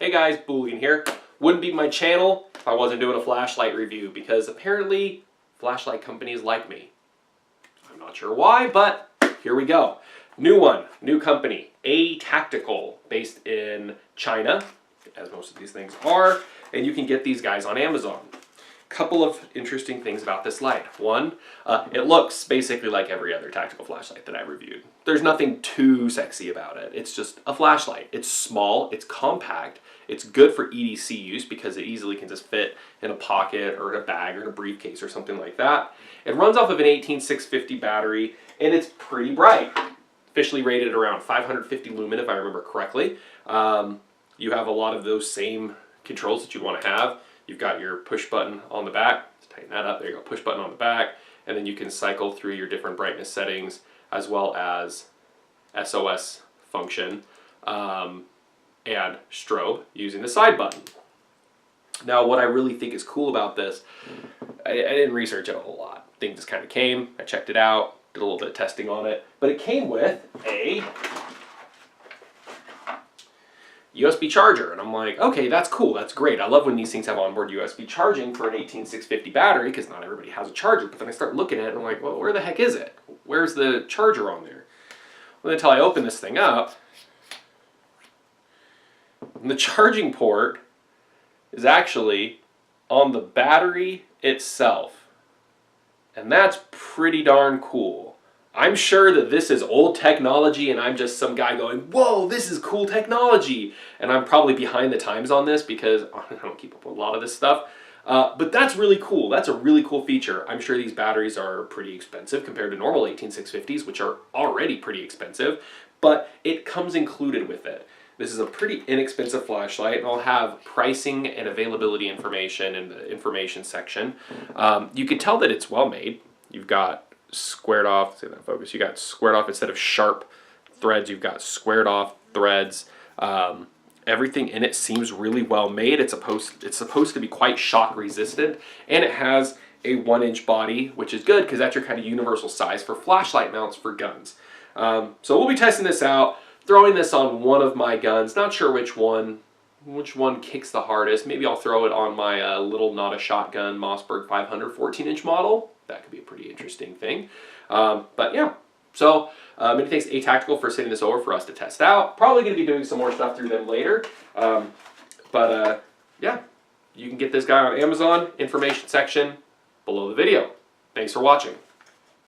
Hey guys, Booligan here. Wouldn't be my channel if I wasn't doing a flashlight review because apparently flashlight companies like me. I'm not sure why, but here we go. New one, new company, Atactical, based in China, as most of these things are, and you can get these guys on Amazon. Couple of interesting things about this light. One, it looks basically like every other tactical flashlight that I reviewed. There's nothing too sexy about it. It's just a flashlight. It's small, it's compact, it's good for EDC use because it easily can just fit in a pocket or in a bag or in a briefcase or something like that. It runs off of an 18650 battery and it's pretty bright. Officially rated around 550 lumen if I remember correctly. You have a lot of those same controls that you want to have. You've got your push button on the back. Let's tighten that up. There you go. Push button on the back. And then you can cycle through your different brightness settings as well as SOS function and strobe using the side button. Now what I really think is cool about this, I didn't research it a whole lot. Things just kind of came. I checked it out. Did a little bit of testing on it. But it came with a USB charger, and I'm like, okay, that's cool, that's great. I love when these things have onboard USB charging for an 18650 battery, because not everybody has a charger, but then I start looking at it, and I'm like, well, where the heck is it? Where's the charger on there? Well, until I open this thing up, and the charging port is actually on the battery itself, and that's pretty darn cool. I'm sure that this is old technology and I'm just some guy going, whoa, this is cool technology. And I'm probably behind the times on this because I don't keep up with a lot of this stuff. But that's really cool. That's a really cool feature. I'm sure these batteries are pretty expensive compared to normal 18650s, which are already pretty expensive. But it comes included with it. This is a pretty inexpensive flashlight, and I'll have pricing and availability information in the information section. You can tell that it's well made. You've got squared off, say that focus, you got squared off instead of sharp threads, you've got squared off threads. Everything in it seems really well made. It's supposed to be quite shock resistant, and it has a 1-inch body, which is good because that's your kind of universal size for flashlight mounts for guns. So we'll be testing this out, throwing this on one of my guns, not sure which one kicks the hardest. Maybe I'll throw it on my little not a shotgun Mossberg 500 14-inch model. That could be a pretty interesting thing. But yeah, so many thanks to Atactical for sending this over for us to test out. Probably going to be doing some more stuff through them later. Yeah, you can get this guy on Amazon, information section below the video. Thanks for watching.